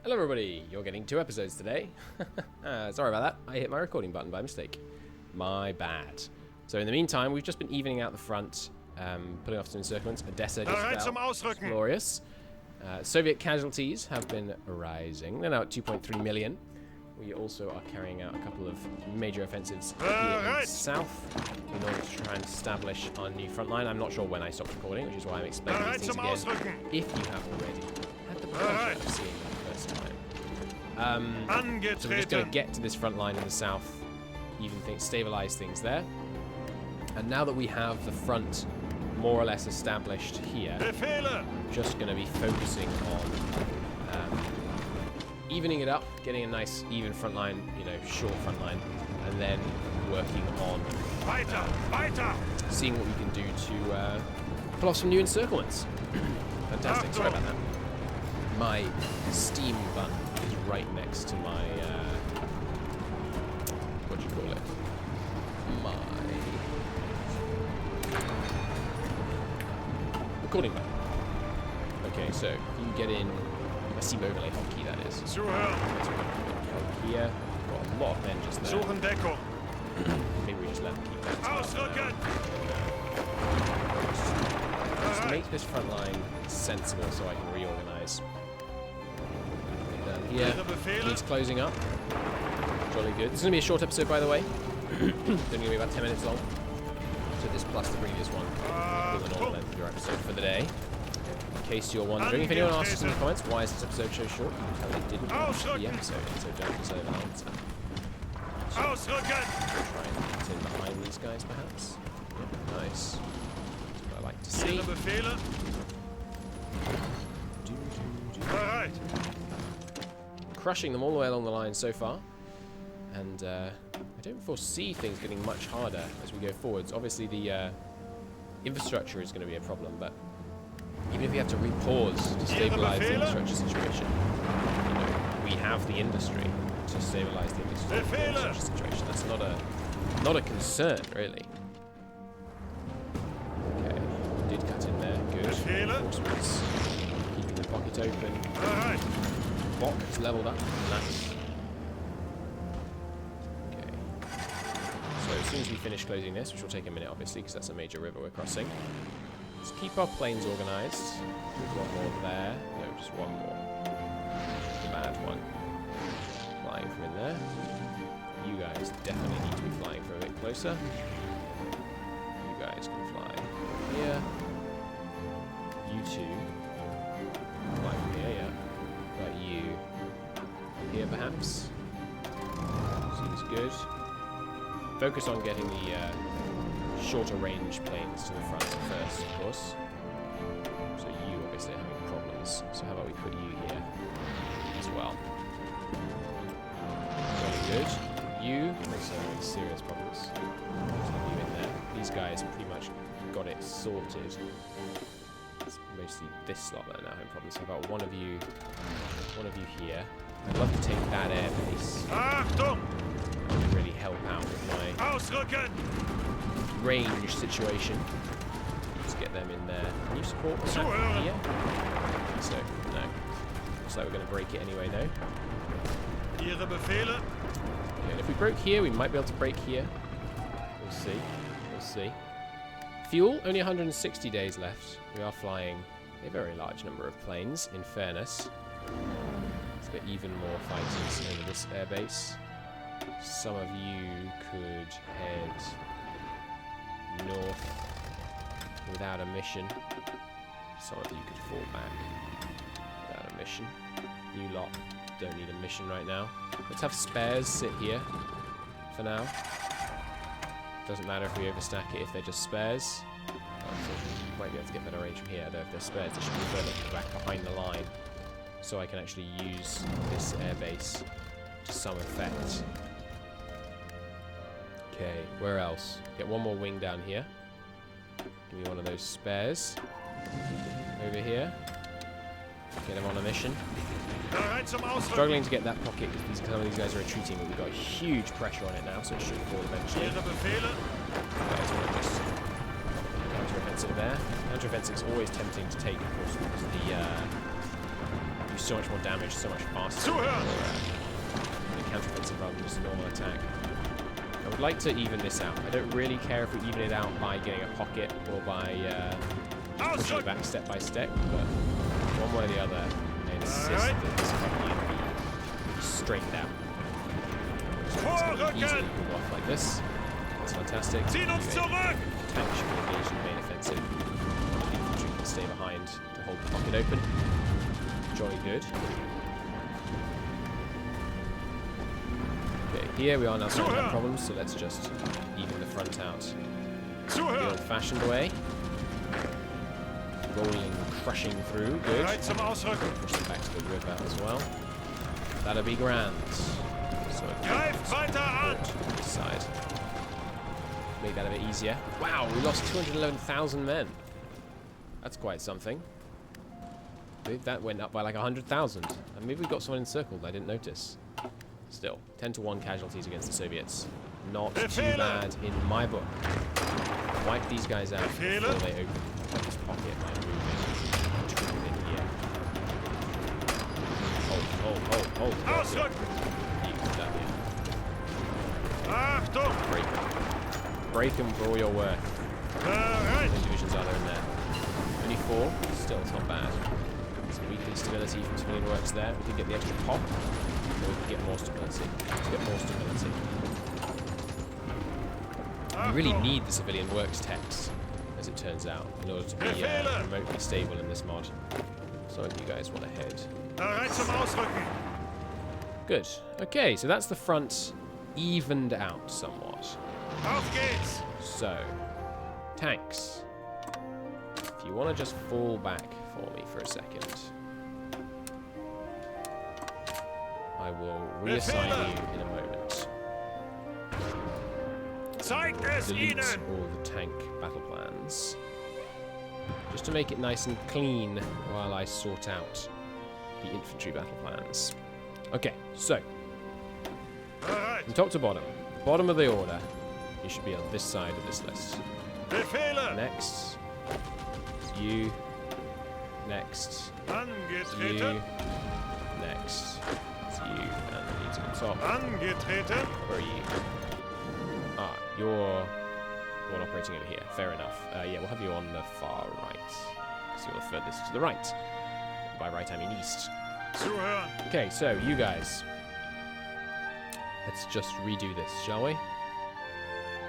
Hello everybody, you're getting 2 episodes today. Sorry about that, I hit my recording button by mistake. My bad. So in the meantime, we've just been evening out the front, putting off some encirclements. Odessa just fell. Glorious. Soviet casualties have been rising. They're now at 2.3 million. We also are carrying out a couple of major offensives here in the south in order to try and establish our new front line. I'm not sure when I stopped recording, which is why I'm explaining these things again. If you have already had the pleasure of seeing them the first time. So we're just going to get to this front line in the south, even stabilize things there. And now that we have the front more or less established here, I'm just going to be focusing on evening it up, getting a nice even front line, short front line, and then working on seeing what we can do to pull off some new encirclements. Fantastic, sorry about that. My Steam button is right next to my, what do you call it? My recording button. Okay, so you get in my Steam overlay hotkey, that is. Here, got a lot of men just there. Maybe we just let them keep that. Just make this front line sensible so I can reorganize. Down here, needs closing up. Jolly good. This is going to be a short episode, by the way. It's only going to be about 10 minutes long. So this plus the previous one. With the normal length of your episode for the day. In case you're wondering, if anyone asks in the comments why is this episode so short, you can tell they didn't watch the episode, so don't deserve an answer. So, try and get in behind these guys, perhaps. Yeah, nice. That's what I like to see. Crushing them all the way along the line so far, and I don't foresee things getting much harder as we go forwards. Obviously, the infrastructure is going to be a problem, but even if we have to repause to stabilize the infrastructure situation, we have the industry to stabilize the infrastructure situation. That's not a concern, really. Okay, did cut in there. Good. Reinforcements keeping the pocket open. Bok is leveled up. Nice. Okay. So as soon as we finish closing this, which will take a minute, obviously, because that's a major river we're crossing. Let's keep our planes organized. There's one more there. No, just one more. The bad one. Flying from in there. You guys definitely need to be flying from a bit closer. You guys can fly here. You two. Fly from here, yeah. But you here, perhaps. Seems good. Focus on getting the shorter range planes to the front first, of course. So you obviously are having problems. So how about we put you here as well? Very good. You also having serious problems. Just have you in there. These guys pretty much got it sorted. It's mostly this slot that are now having problems. So how about one of you here? I'd love to take that air base. And really help out with my range situation. Let's get them in there. Can you support what's happening here? So, no. Looks like we're going to break it anyway, though. Okay, and if we broke here, we might be able to break here. We'll see. We'll see. Fuel, only 160 days left. We are flying a very large number of planes, in fairness. Let's get even more fighters over this airbase. Some of you could head north without a mission. Some of you could fall back without a mission. You lot don't need a mission right now. Let's have spares sit here for now. Doesn't matter if we overstack it if they're just spares. Might be able to get better range from here, though if they're spares they should be further back behind the line. So I can actually use this airbase to some effect. Okay, where else? Get one more wing down here. Give me one of those spares. Over here. Get them on a mission. I'm struggling to get that pocket because some of these guys are retreating, but we've got huge pressure on it now, so it should fall eventually. Guys want to just counter-offensive there. Counter-offensive is always tempting to take, of course, because the do so much more damage, so much faster. The counteroffensive rather than just a normal attack. I would like to even this out. I don't really care if we even it out by getting a pocket or by pushing it back step by step, but one way or the other, I insist that this technique be straightened out. So it's going to easily pull off like this. That's fantastic. Tank should be engaged in the main offensive. The infantry can stay behind to hold the pocket open. Jolly good. Okay, here we are now starting to have problems, so let's just even the front out the old-fashioned way. Rolling, crushing through, good. Push them back to the river as well. That'll be grand. So this side. Make that a bit easier. Wow, we lost 211,000 men. That's quite something. Maybe that went up by like 100,000. And maybe we got someone encircled I didn't notice. Still, 10-1 casualties against the Soviets. Not too bad in my book. Wipe these guys out before they open this pocket by moving in here. Hold. Break them for all you're worth. How many divisions are there in there? Only 4. Still, it's not bad. Some weekly stability from civilian works there. We can get the extra pop. Or we can get more stability. Let's get more stability. We really need the civilian works techs, as it turns out, in order to be remotely stable in this mod. So if you guys want to head. Good. Okay, so that's the front evened out somewhat. So, tanks. If you want to just fall back for me for a second, I will reassign you in a moment. Delete all the tank battle plans, just to make it nice and clean while I sort out the infantry battle plans. Okay, so from top to bottom, bottom of the order, you should be on this side of this list. Next, it's you. Next, it's you. Next, it's you, and the leads at the top. Where are you? Ah, you're one operating over here. Fair enough. Yeah, we'll have you on the far right. So you're the furthest to the right. By right, I mean east. Okay, so you guys. Let's just redo this, shall we?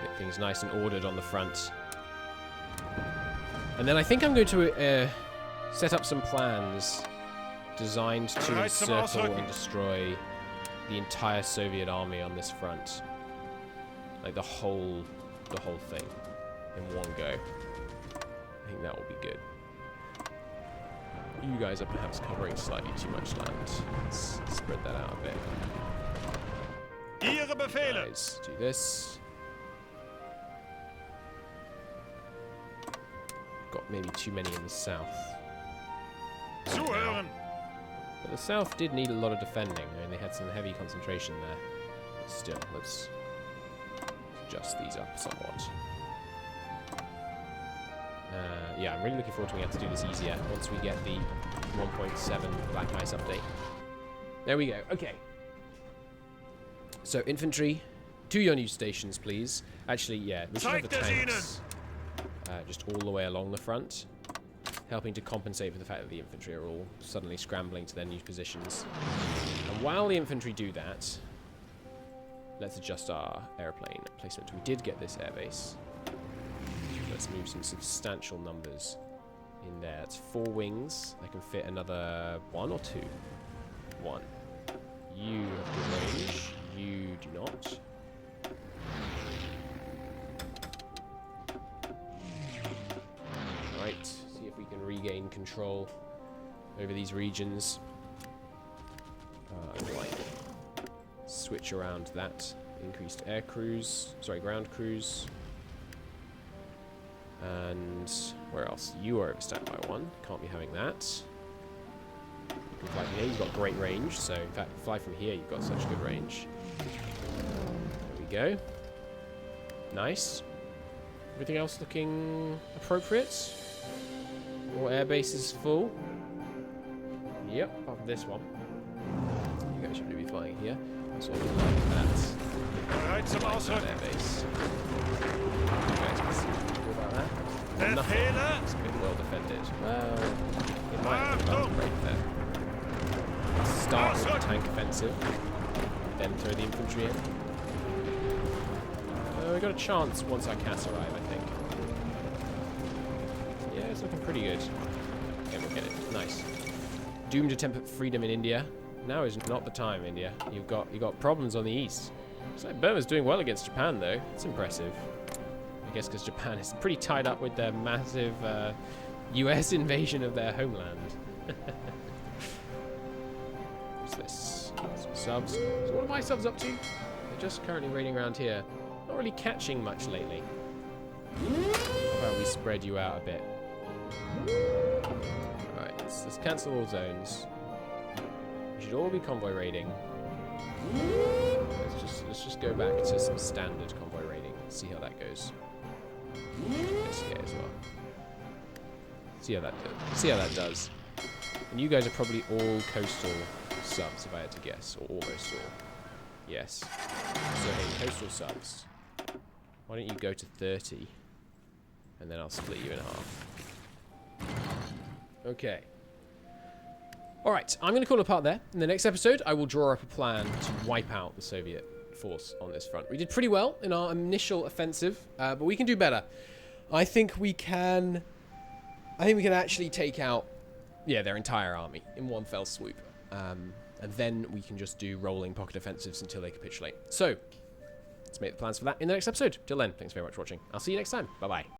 Get things nice and ordered on the front. And then I think I'm going to set up some plans designed to encircle and destroy the entire Soviet army on this front. Like the whole thing in one go. I think that will be good. You guys are perhaps covering slightly too much land. Let's spread that out a bit. Guys, do this. Got maybe too many in the south. But the south did need a lot of defending. I mean, they had some heavy concentration there. But still, let's adjust these up somewhat. Yeah, I'm really looking forward to being able to do this easier once we get the 1.7 Black Ice update. There we go. Okay. So, infantry, to your new stations, please. Actually, yeah, we should have the tanks just all the way along the front, helping to compensate for the fact that the infantry are all suddenly scrambling to their new positions. And while the infantry do that, let's adjust our airplane placement. We did get this airbase. Let's move some substantial numbers in there. It's 4 wings. I can fit another 1 or 2. 1. You have good range. You do not. Right. See if we can regain control over these regions. Like switch around that. Increased air crews. Sorry, ground crews. And where else? You are overstacked by 1. Can't be having that. You can fly from here. You've got great range. So, in fact, fly from here. You've got such good range. There we go. Nice. Everything else looking appropriate? All air bases full. Yep, apart from this one. You guys should be flying here. That's what we like that. Right, some also. Air base. You guys can see about that. Nothing. It's been well defended. Well, it might have been about right there. Start with the tank offensive, then throw the infantry in. We got a chance once our cats arrive, I think. Yeah, it's looking pretty good. Okay, we'll get it. Nice. Doomed attempt at freedom in India. Now is not the time, India. You've got problems on the east. Looks like Burma's doing well against Japan, though. It's impressive. I guess because Japan is pretty tied up with their massive US invasion of their homeland. What's this? Some subs. So what are my subs up to? They're just currently raiding around here. Not really catching much lately. How about we spread you out a bit? Alright, let's cancel all zones. We should all be convoy raiding. Let's just go back to some standard convoy raiding. See how that goes. SK as well. See how that does. And you guys are probably all coastal subs, if I had to guess, or almost all. Yes. So hey, coastal subs. Why don't you go to 30, and then I'll split you in half. Okay. Alright, I'm going to call it a part there. In the next episode, I will draw up a plan to wipe out the Soviet force on this front. We did pretty well in our initial offensive, but we can do better. I think we can actually take out, yeah, their entire army in one fell swoop. And then we can just do rolling pocket offensives until they capitulate. So, let's make the plans for that in the next episode. Till then, thanks very much for watching. I'll see you next time. Bye-bye.